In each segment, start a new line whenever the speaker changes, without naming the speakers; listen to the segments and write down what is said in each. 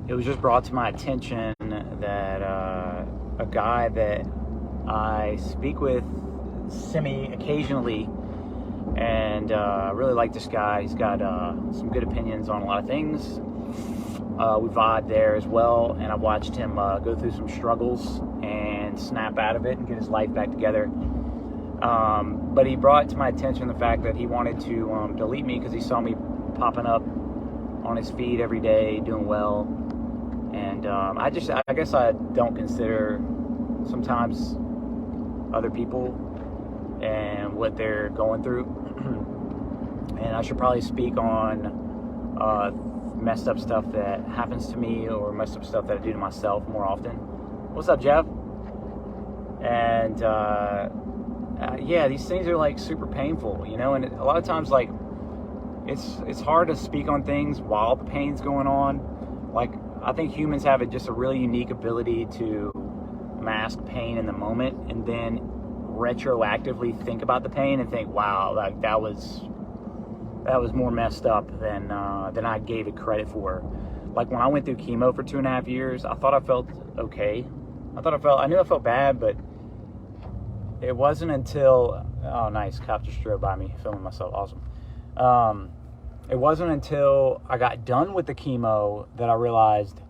it was just brought to my attention that a guy that I speak with occasionally, and I really like this guy. He's got some good opinions on a lot of things. We vibe there as well, and I watched him go through some struggles and snap out of it and get his life back together. But he brought to my attention the fact that he wanted to delete me because he saw me popping up on his feed every day, doing well. And I guess I don't consider sometimes other people and what they're going through. And I should probably speak on messed up stuff that happens to me or messed up stuff that I do to myself more often. What's up, Jeff? And yeah, these things are like super painful, you know, and a lot of times like it's hard to speak on things while the pain's going on. Like, I think humans have just a really unique ability to mask pain in the moment and then retroactively think about the pain and think, wow, like that was more messed up than I gave it credit for. Like when I went through chemo for 2.5 years, I thought I felt okay. I knew I felt bad, but it wasn't until, oh nice, cop just drove by me, filming myself, awesome. It wasn't until I got done with the chemo that I realized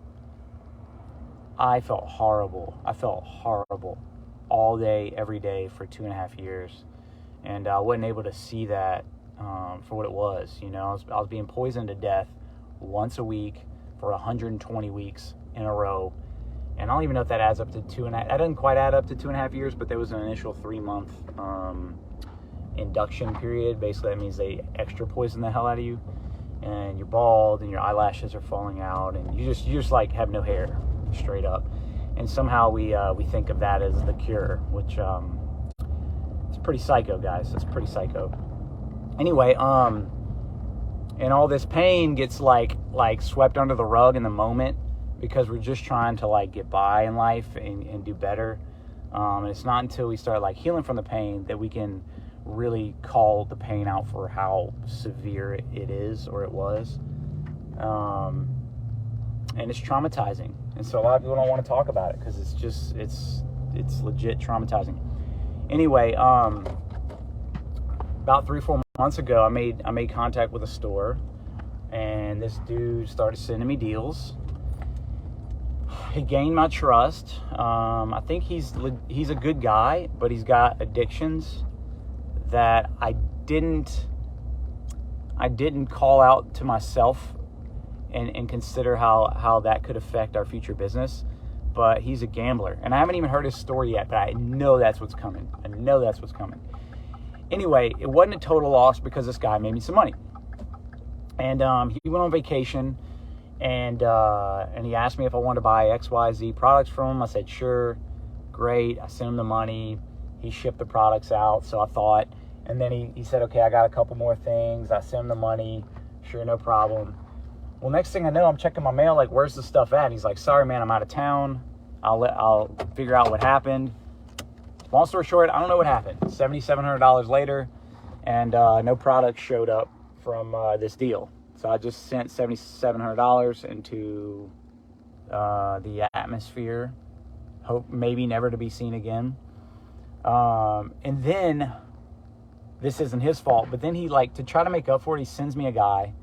I felt horrible. I felt horrible all day, every day for 2.5 years. And I wasn't able to see that for what it was. You know, I was being poisoned to death once a week for 120 weeks in a row. And I don't even know if that adds up to 2.5. That doesn't quite add up to 2.5 years, but there was an initial 3-month induction period. Basically, that means they extra poison the hell out of you, and you're bald, and your eyelashes are falling out, and you just like have no hair, straight up. And somehow we think of that as the cure, which it's pretty psycho, guys. It's pretty psycho. Anyway, and all this pain gets like swept under the rug in the moment because we're just trying to like get by in life and do better. And it's not until we start like healing from the pain that we can really call the pain out for how severe it is or it was. And it's traumatizing. And so a lot of people don't want to talk about it because it's legit traumatizing. Anyway, about 3-4 months ago, I made contact with a store, and this dude started sending me deals. He gained my trust. I think he's a good guy, but he's got addictions that I didn't call out to myself and consider how that could affect our future business. But he's a gambler, and I haven't even heard his story yet, but I know that's what's coming. Anyway, it wasn't a total loss because this guy made me some money. And he went on vacation, and he asked me if I wanted to buy XYZ products from him. I said, sure, great. I sent him the money. He shipped the products out, so I thought. And then he said, okay, I got a couple more things. I sent him the money. Sure, no problem. Well, next thing I know, I'm checking my mail, like, where's the stuff at? And he's like, sorry, man, I'm out of town. I'll figure out what happened. Long story short, I don't know what happened. $7,700 later, and no product showed up from this deal. So I just sent $7,700 into the atmosphere. Hope maybe never to be seen again. And then, this isn't his fault, but then he, like, to try to make up for it, he sends me a guy.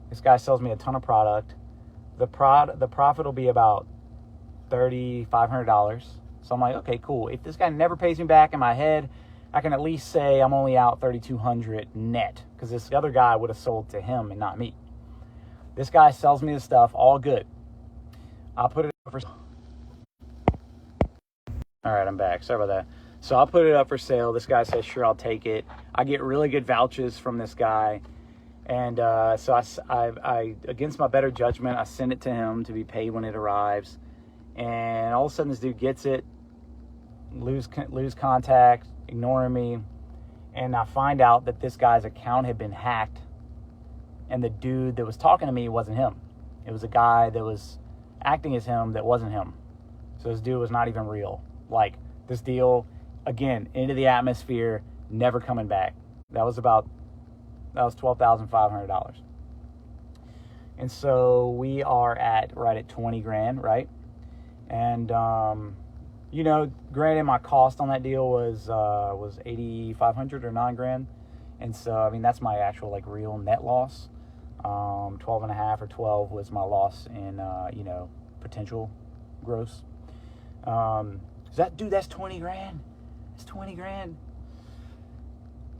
This guy sells me a ton of product. The profit will be about $3,500. So I'm like, okay, cool. If this guy never pays me back, in my head, I can at least say I'm only out $3,200 net, because this other guy would have sold to him and not me. This guy sells me the stuff, all good. I'll put it up for... All right, I'm back. Sorry about that. So I'll put it up for sale. This guy says, sure, I'll take it. I get really good vouchers from this guy. And so I, against my better judgment, I send it to him to be paid when it arrives. And all of a sudden, this dude gets it, lose contact, ignoring me. And I find out that this guy's account had been hacked. And the dude that was talking to me wasn't him. It was a guy that was acting as him that wasn't him. So this dude was not even real. Like, this deal, again, into the atmosphere, never coming back. That was $12,500. And so we are right at 20 grand, right? And, you know, granted, my cost on that deal was 8,500 or 9 grand. And so, I mean, that's my actual, like, real net loss. 12 and a half or 12 was my loss in, you know, potential gross. That's 20 grand. It's 20 grand.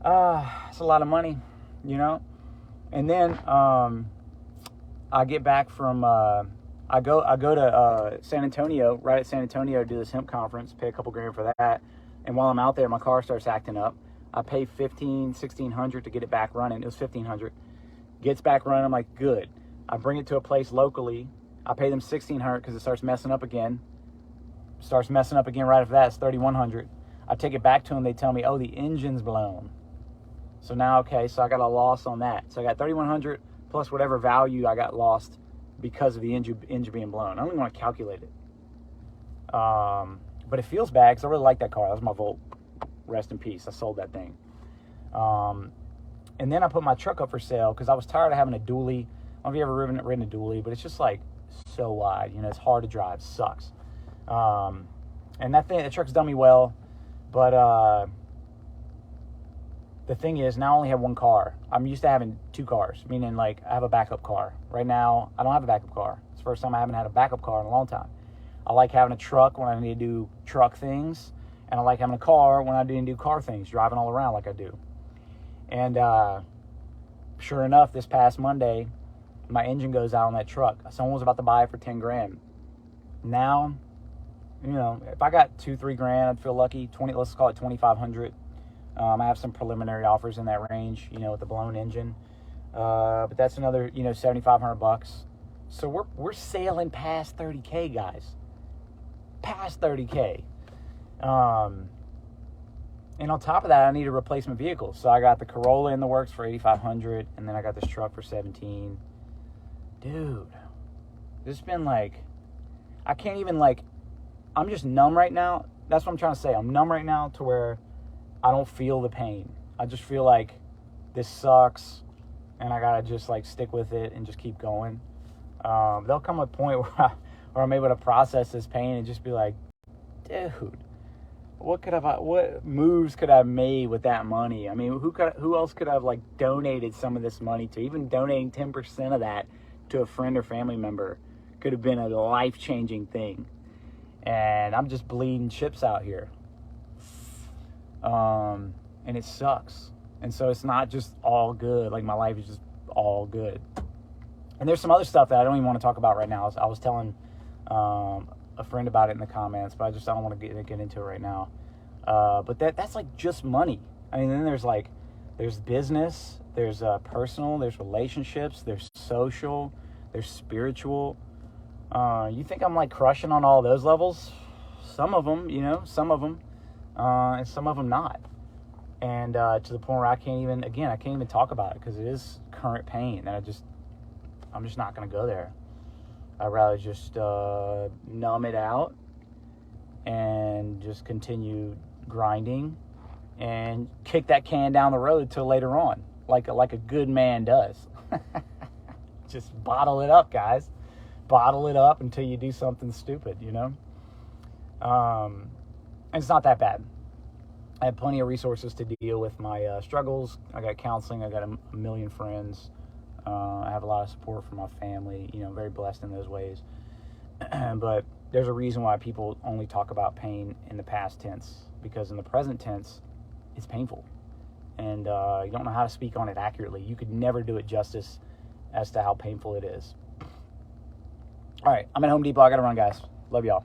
It's a lot of money, you know? And then, I get back from, I go to San Antonio, right at San Antonio, do this hemp conference, pay a couple grand for that. And while I'm out there, my car starts acting up. I pay $1,600 to get it back running. It was $1,500. Gets back running. I'm like, good. I bring it to a place locally. I pay them $1,600 because it starts messing up again. Starts messing up again right after that. It's $3,100. I take it back to them. They tell me, oh, the engine's blown. So now, okay, so I got a loss on that. So I got $3,100 plus whatever value I got lost because of the engine being blown. I don't even want to calculate it. But it feels bad because I really like that car. That was my Volt. Rest in peace. I sold that thing. And then I put my truck up for sale because I was tired of having a dually. I don't know if you ever ridden a dually, but it's just like so wide. You know, it's hard to drive. It sucks. And the truck's done me well. But the thing is, now I only have one car. I'm used to having two cars, meaning like I have a backup car. Right now, I don't have a backup car. It's the first time I haven't had a backup car in a long time. I like having a truck when I need to do truck things. And I like having a car when I need to do car things, driving all around like I do. And sure enough, this past Monday, my engine goes out on that truck. Someone was about to buy it for 10 grand. Now, you know, if I got 2-3 grand, I'd feel lucky. Let's call it 2,500. I have some preliminary offers in that range, you know, with the blown engine. But that's another, you know, $7,500. So we're sailing past 30K, guys. Past 30K. And on top of that, I need a replacement vehicle. So I got the Corolla in the works for $8,500, and then I got this truck for $17,000. Dude, this has been like, I can't even like, I'm just numb right now. That's what I'm trying to say. I'm numb right now to where I don't feel the pain. I just feel like this sucks, and I gotta just like stick with it and just keep going. There'll come a point where I'm able to process this pain and just be like, dude, what moves could I have made with that money? I mean, who else could I have like donated some of this money to? Even donating 10% of that to a friend or family member could have been a life-changing thing. And I'm just bleeding chips out here. And it sucks. And so it's not just all good. Like my life is just all good. And there's some other stuff that I don't even want to talk about right now. I was telling a friend about it in the comments, but I don't want to get into it right now. But that's like just money. I mean, then there's business, there's personal, there's relationships, there's social, there's spiritual. You think I'm like crushing on all those levels? Some of them, you know, and some of them not. And to the point where I can't even talk about it because it is current pain, and I'm just not going to go there. I'd rather just numb it out and just continue grinding and kick that can down the road till later on, like a good man does. Just bottle it up, guys. Bottle it up until you do something stupid, you know? And it's not that bad. I have plenty of resources to deal with my struggles. I got counseling. I got a million friends. I have a lot of support from my family, you know, very blessed in those ways. But there's a reason why people only talk about pain in the past tense, because in the present tense, it's painful. And you don't know how to speak on it accurately. You could never do it justice as to how painful it is. All right, I'm at Home Depot. I got to run, guys. Love y'all.